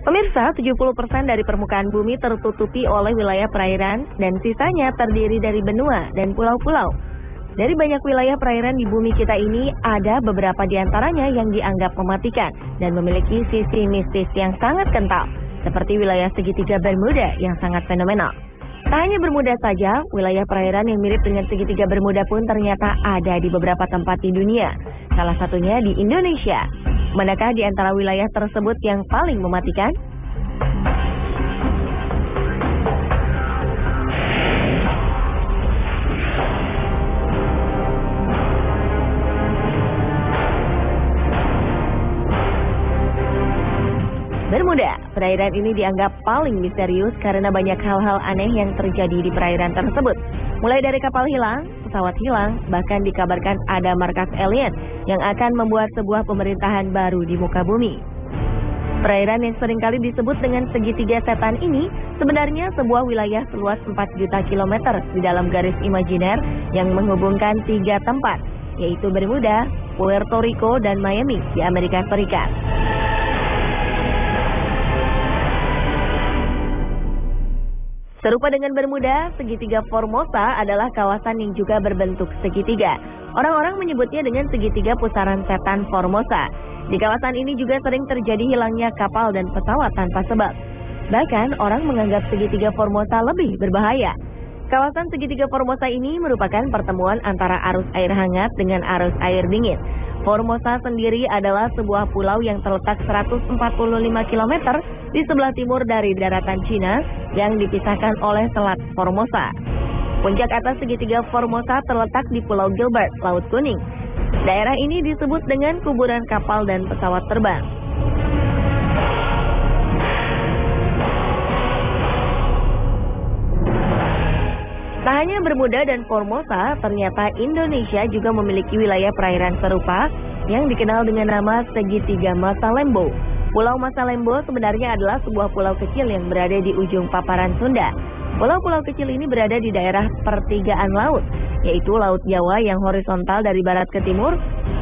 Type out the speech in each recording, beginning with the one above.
Pemirsa, 70% dari permukaan bumi tertutupi oleh wilayah perairan dan sisanya terdiri dari benua dan pulau-pulau. Dari banyak wilayah perairan di bumi kita ini, ada beberapa di antaranya yang dianggap mematikan dan memiliki sisi mistis yang sangat kental, seperti wilayah segitiga Bermuda yang sangat fenomenal. Tak hanya Bermuda saja, wilayah perairan yang mirip dengan segitiga Bermuda pun ternyata ada di beberapa tempat di dunia, salah satunya di Indonesia. Manakah di antara wilayah tersebut yang paling mematikan? Bermuda, perairan ini dianggap paling misterius karena banyak hal-hal aneh yang terjadi di perairan tersebut. Mulai dari kapal hilang, pesawat hilang, bahkan dikabarkan ada markas alien yang akan membuat sebuah pemerintahan baru di muka bumi. Perairan yang seringkali disebut dengan segitiga setan ini sebenarnya sebuah wilayah seluas 4 juta kilometer di dalam garis imajiner yang menghubungkan 3 tempat, yaitu Bermuda, Puerto Rico, dan Miami di Amerika Serikat. Serupa dengan Bermuda, segitiga Formosa adalah kawasan yang juga berbentuk segitiga. Orang-orang menyebutnya dengan segitiga pusaran setan Formosa. Di kawasan ini juga sering terjadi hilangnya kapal dan pesawat tanpa sebab. Bahkan orang menganggap segitiga Formosa lebih berbahaya. Kawasan segitiga Formosa ini merupakan pertemuan antara arus air hangat dengan arus air dingin. Formosa sendiri adalah sebuah pulau yang terletak 145 km di sebelah timur dari daratan Cina yang dipisahkan oleh Selat Formosa. Puncak atas segitiga Formosa terletak di Pulau Gilbert, Laut Kuning. Daerah ini disebut dengan kuburan kapal dan pesawat terbang. Tak hanya Bermuda dan Formosa, ternyata Indonesia juga memiliki wilayah perairan serupa yang dikenal dengan nama segitiga Masalembo. Pulau Masalembo sebenarnya adalah sebuah pulau kecil yang berada di ujung paparan Sunda. Pulau-pulau kecil ini berada di daerah pertigaan laut, yaitu Laut Jawa yang horizontal dari barat ke timur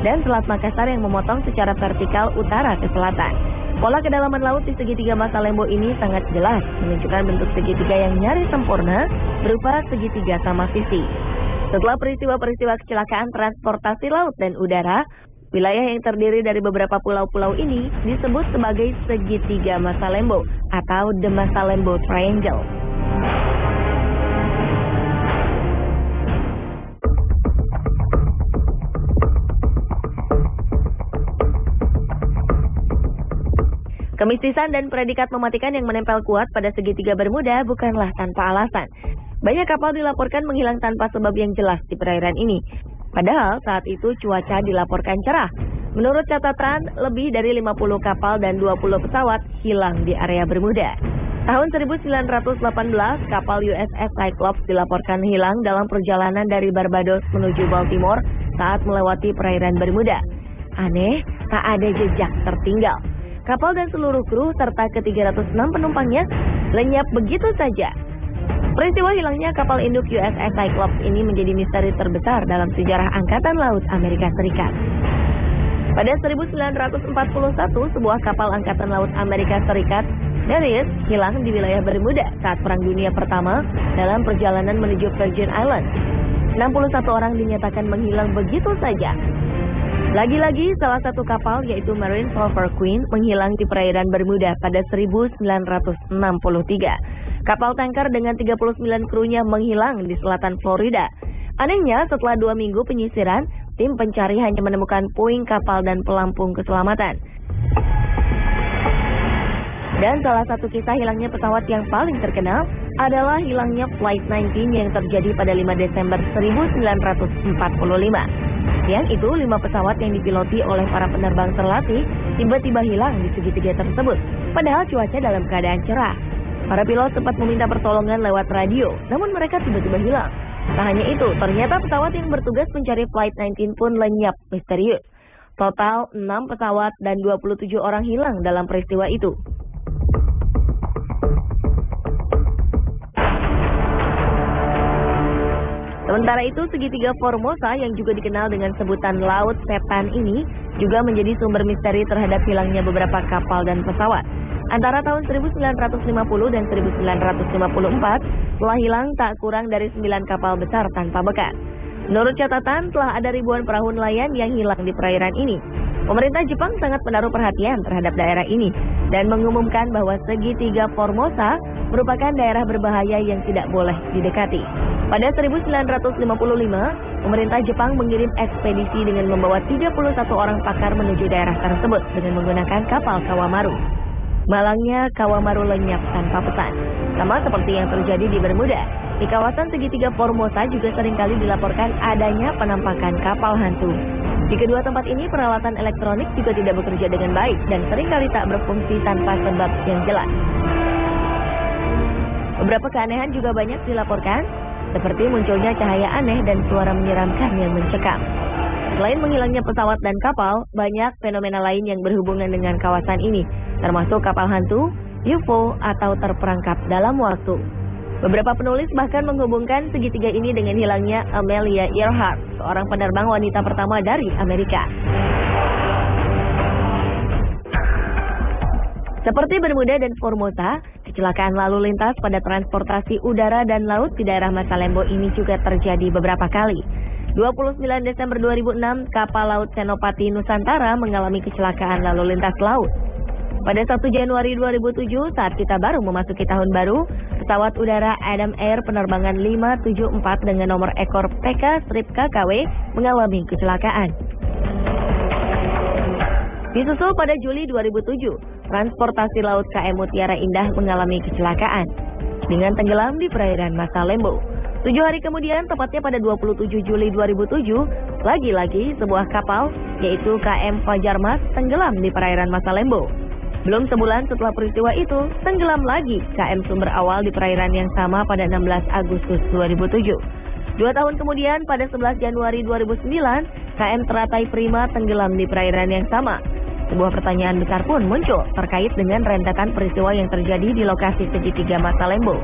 dan Selat Makassar yang memotong secara vertikal utara ke selatan. Pola kedalaman laut di segitiga Masalembo ini sangat jelas, menunjukkan bentuk segitiga yang nyaris sempurna berupa segitiga sama sisi. Setelah peristiwa-peristiwa kecelakaan transportasi laut dan udara, wilayah yang terdiri dari beberapa pulau-pulau ini disebut sebagai segitiga Masalembo atau The Masalembo Triangle. Kemistisan dan predikat mematikan yang menempel kuat pada segitiga Bermuda bukanlah tanpa alasan. Banyak kapal dilaporkan menghilang tanpa sebab yang jelas di perairan ini. Padahal saat itu cuaca dilaporkan cerah. Menurut catatan, lebih dari 50 kapal dan 20 pesawat hilang di area Bermuda. Tahun 1918, kapal USS Cyclops dilaporkan hilang dalam perjalanan dari Barbados menuju Baltimore saat melewati perairan Bermuda. Aneh, tak ada jejak tertinggal. Kapal dan seluruh kru serta ke-306 penumpangnya lenyap begitu saja. Peristiwa hilangnya kapal induk USS Cyclops ini menjadi misteri terbesar dalam sejarah Angkatan Laut Amerika Serikat. Pada 1941, sebuah kapal Angkatan Laut Amerika Serikat, Darius, hilang di wilayah Bermuda saat Perang Dunia Pertama dalam perjalanan menuju Virgin Islands. 61 orang dinyatakan menghilang begitu saja. Lagi-lagi, salah satu kapal yaitu Marine Silver Queen menghilang di perairan Bermuda pada 1963. Kapal tanker dengan 39 krunya menghilang di selatan Florida. Anehnya, setelah 2 minggu penyisiran, tim pencari hanya menemukan puing kapal dan pelampung keselamatan. Dan salah satu kisah hilangnya pesawat yang paling terkenal adalah hilangnya Flight 19 yang terjadi pada 5 Desember 1945. Siang itu, 5 pesawat yang dipiloti oleh para penerbang terlatih tiba-tiba hilang di segitiga tersebut, padahal cuaca dalam keadaan cerah. Para pilot sempat meminta pertolongan lewat radio, namun mereka tiba-tiba hilang. Tak hanya itu, ternyata pesawat yang bertugas mencari Flight 19 pun lenyap misterius. Total 6 pesawat dan 27 orang hilang dalam peristiwa itu. Sementara itu, segitiga Formosa yang juga dikenal dengan sebutan Laut Setan ini juga menjadi sumber misteri terhadap hilangnya beberapa kapal dan pesawat. Antara tahun 1950 dan 1954, telah hilang tak kurang dari 9 kapal besar tanpa bekas. Menurut catatan, telah ada ribuan perahu nelayan yang hilang di perairan ini. Pemerintah Jepang sangat menaruh perhatian terhadap daerah ini dan mengumumkan bahwa segitiga Formosa merupakan daerah berbahaya yang tidak boleh didekati. Pada 1955, pemerintah Jepang mengirim ekspedisi dengan membawa 31 orang pakar menuju daerah tersebut dengan menggunakan kapal Kawamaru. Malangnya Kawamaru lenyap tanpa pesan. Sama seperti yang terjadi di Bermuda, di kawasan segitiga Formosa juga seringkali dilaporkan adanya penampakan kapal hantu. Di kedua tempat ini peralatan elektronik juga tidak bekerja dengan baik dan seringkali tak berfungsi tanpa sebab yang jelas. Beberapa keanehan juga banyak dilaporkan, seperti munculnya cahaya aneh dan suara menyeramkan yang mencekam. Selain menghilangnya pesawat dan kapal, banyak fenomena lain yang berhubungan dengan kawasan ini, termasuk kapal hantu, UFO, atau terperangkap dalam waktu. Beberapa penulis bahkan menghubungkan segitiga ini dengan hilangnya Amelia Earhart, seorang penerbang wanita pertama dari Amerika. Seperti Bermuda dan Formosa, kecelakaan lalu lintas pada transportasi udara dan laut di daerah Masalembo ini juga terjadi beberapa kali. 29 Desember 2006, kapal laut Senopati Nusantara mengalami kecelakaan lalu lintas laut. Pada 1 Januari 2007, saat kita baru memasuki tahun baru, pesawat udara Adam Air penerbangan 574 dengan nomor ekor PK-KKW mengalami kecelakaan. Disusul pada Juli 2007, transportasi laut KM Mutiara Indah mengalami kecelakaan dengan tenggelam di perairan Masalembo. 7 hari kemudian, tepatnya pada 27 Juli 2007, lagi-lagi sebuah kapal, yaitu KM Fajar Mas, tenggelam di perairan Masalembo. Belum sebulan setelah peristiwa itu, tenggelam lagi KM Sumber Awal di perairan yang sama pada 16 Agustus 2007. 2 tahun kemudian, pada 11 Januari 2009, KM Teratai Prima tenggelam di perairan yang sama. Sebuah pertanyaan besar pun muncul terkait dengan rentetan peristiwa yang terjadi di lokasi segitiga Masalembo.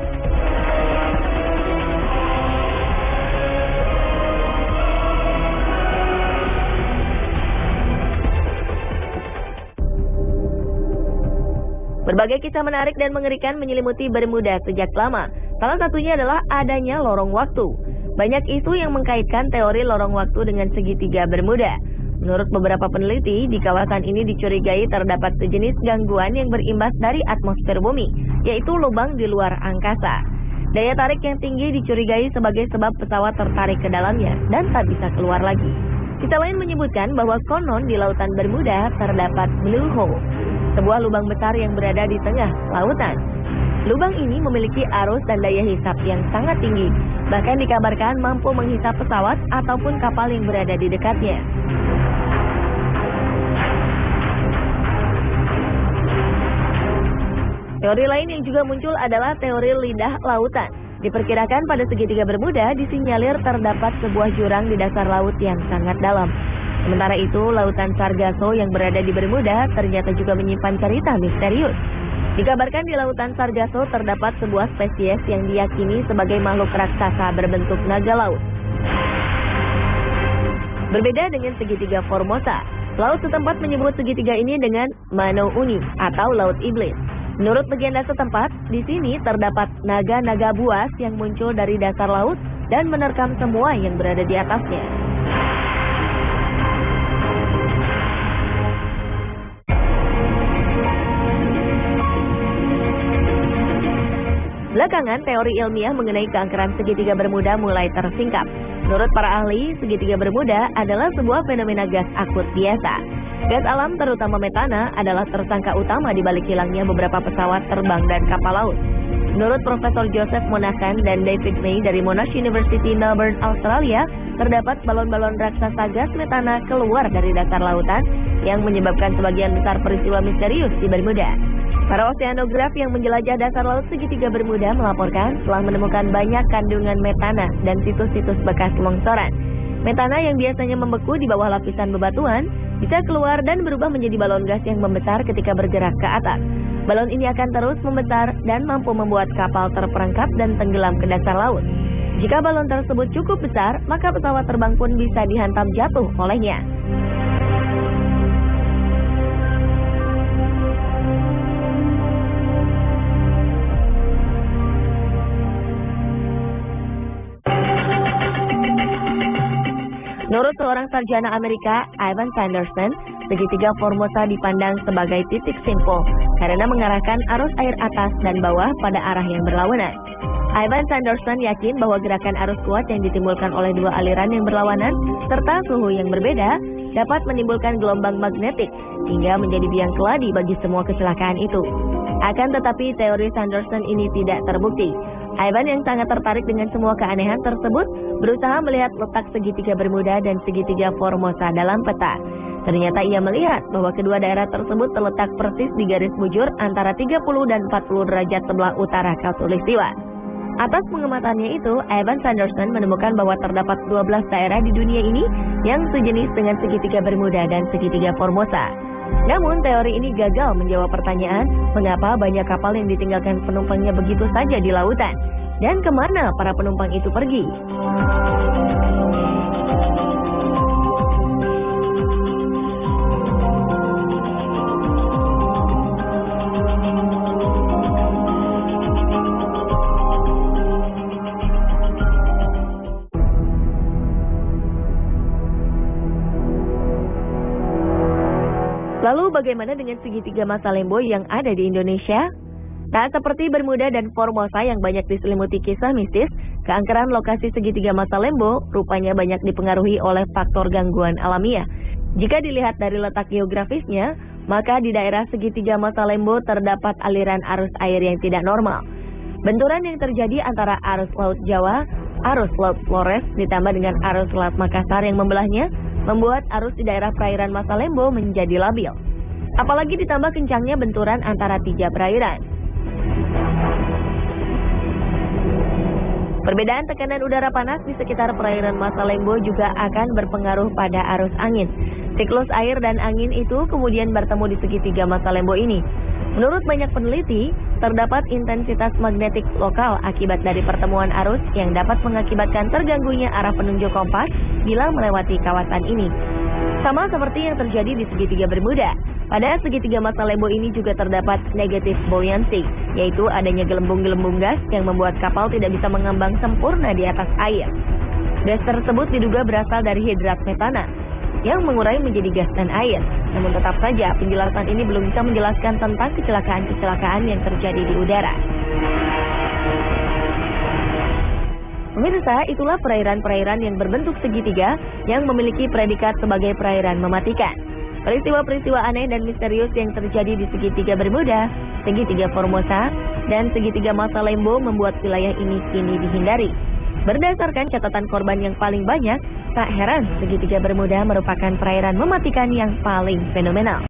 Berbagai kisah menarik dan mengerikan menyelimuti Bermuda sejak lama. Salah satunya adalah adanya lorong waktu. Banyak isu yang mengkaitkan teori lorong waktu dengan segitiga Bermuda. Menurut beberapa peneliti, di kawasan ini dicurigai terdapat sejenis gangguan yang berimbas dari atmosfer bumi, yaitu lubang di luar angkasa. Daya tarik yang tinggi dicurigai sebagai sebab pesawat tertarik ke dalamnya dan tak bisa keluar lagi. Kisah lain menyebutkan bahwa konon di lautan Bermuda terdapat blue hole, sebuah lubang besar yang berada di tengah lautan. Lubang ini memiliki arus dan daya hisap yang sangat tinggi, bahkan dikabarkan mampu menghisap pesawat ataupun kapal yang berada di dekatnya. Teori lain yang juga muncul adalah teori lidah lautan. Diperkirakan pada segitiga Bermuda disinyalir terdapat sebuah jurang di dasar laut yang sangat dalam. Sementara itu, lautan Sargasso yang berada di Bermuda ternyata juga menyimpan cerita misterius. Dikabarkan di lautan Sargasso terdapat sebuah spesies yang diyakini sebagai makhluk raksasa berbentuk naga laut. Berbeda dengan segitiga Formosa, laut setempat menyebut segitiga ini dengan Mano Uni atau Laut Iblis. Menurut legenda setempat, di sini terdapat naga-naga buas yang muncul dari dasar laut dan menerkam semua yang berada di atasnya. Belakangan, teori ilmiah mengenai keangkeran segitiga Bermuda mulai tersingkap. Menurut para ahli, segitiga Bermuda adalah sebuah fenomena gas akut biasa. Gas alam terutama metana adalah tersangka utama di balik hilangnya beberapa pesawat terbang dan kapal laut. Menurut Profesor Joseph Monahan dan David May dari Monash University Melbourne, Australia, terdapat balon-balon raksasa gas metana keluar dari dasar lautan yang menyebabkan sebagian besar peristiwa misterius di Bermuda. Para oseanograf yang menjelajah dasar laut segitiga Bermuda melaporkan telah menemukan banyak kandungan metana dan situs-situs bekas longsoran. Metana yang biasanya membeku di bawah lapisan bebatuan bisa keluar dan berubah menjadi balon gas yang membesar ketika bergerak ke atas. Balon ini akan terus membesar dan mampu membuat kapal terperangkap dan tenggelam ke dasar laut. Jika balon tersebut cukup besar, maka pesawat terbang pun bisa dihantam jatuh olehnya. Menurut seorang sarjana Amerika, Ivan Sanderson, segitiga Formosa dipandang sebagai titik simpul karena mengarahkan arus air atas dan bawah pada arah yang berlawanan. Ivan Sanderson yakin bahwa gerakan arus kuat yang ditimbulkan oleh dua aliran yang berlawanan serta suhu yang berbeda dapat menimbulkan gelombang magnetik hingga menjadi biang keladi bagi semua kecelakaan itu. Akan tetapi teori Sanderson ini tidak terbukti. Ivan yang sangat tertarik dengan semua keanehan tersebut berusaha melihat letak segitiga Bermuda dan segitiga Formosa dalam peta. Ternyata ia melihat bahwa kedua daerah tersebut terletak persis di garis bujur antara 30 dan 40 derajat sebelah utara Khatulistiwa. Atas pengamatannya itu, Ivan Sanderson menemukan bahwa terdapat 12 daerah di dunia ini yang sejenis dengan segitiga Bermuda dan segitiga Formosa. Namun, teori ini gagal menjawab pertanyaan mengapa banyak kapal yang ditinggalkan penumpangnya begitu saja di lautan, dan kemana para penumpang itu pergi. Lalu bagaimana dengan segitiga Masalembo yang ada di Indonesia? Tak seperti Bermuda dan Formosa yang banyak diselimuti kisah mistis, keangkeran lokasi segitiga Masalembo rupanya banyak dipengaruhi oleh faktor gangguan alamiah. Jika dilihat dari letak geografisnya, maka di daerah segitiga Masalembo terdapat aliran arus air yang tidak normal. Benturan yang terjadi antara arus Laut Jawa, arus Laut Flores ditambah dengan arus Laut Makassar yang membelahnya, membuat arus di daerah perairan Masalembo menjadi labil. Apalagi ditambah kencangnya benturan antara tiga perairan. Perbedaan tekanan udara panas di sekitar perairan Masalembo juga akan berpengaruh pada arus angin. Siklus air dan angin itu kemudian bertemu di segitiga Masalembo ini. Menurut banyak peneliti, terdapat intensitas magnetik lokal akibat dari pertemuan arus yang dapat mengakibatkan terganggunya arah penunjuk kompas bila melewati kawasan ini. Sama seperti yang terjadi di segitiga Bermuda. Pada segitiga Masalembo ini juga terdapat negative buoyancy, yaitu adanya gelembung-gelembung gas yang membuat kapal tidak bisa mengambang sempurna di atas air. Gas tersebut diduga berasal dari hidrat metana yang mengurai menjadi gas dan air. Namun tetap saja penjelasan ini belum bisa menjelaskan tentang kecelakaan-kecelakaan yang terjadi di udara. Pemirsa, itulah perairan-perairan yang berbentuk segitiga yang memiliki predikat sebagai perairan mematikan. Peristiwa-peristiwa aneh dan misterius yang terjadi di segitiga Bermuda, segitiga Formosa, dan segitiga Masalembo membuat wilayah ini kini dihindari. Berdasarkan catatan korban yang paling banyak, tak heran segitiga Bermuda merupakan perairan mematikan yang paling fenomenal.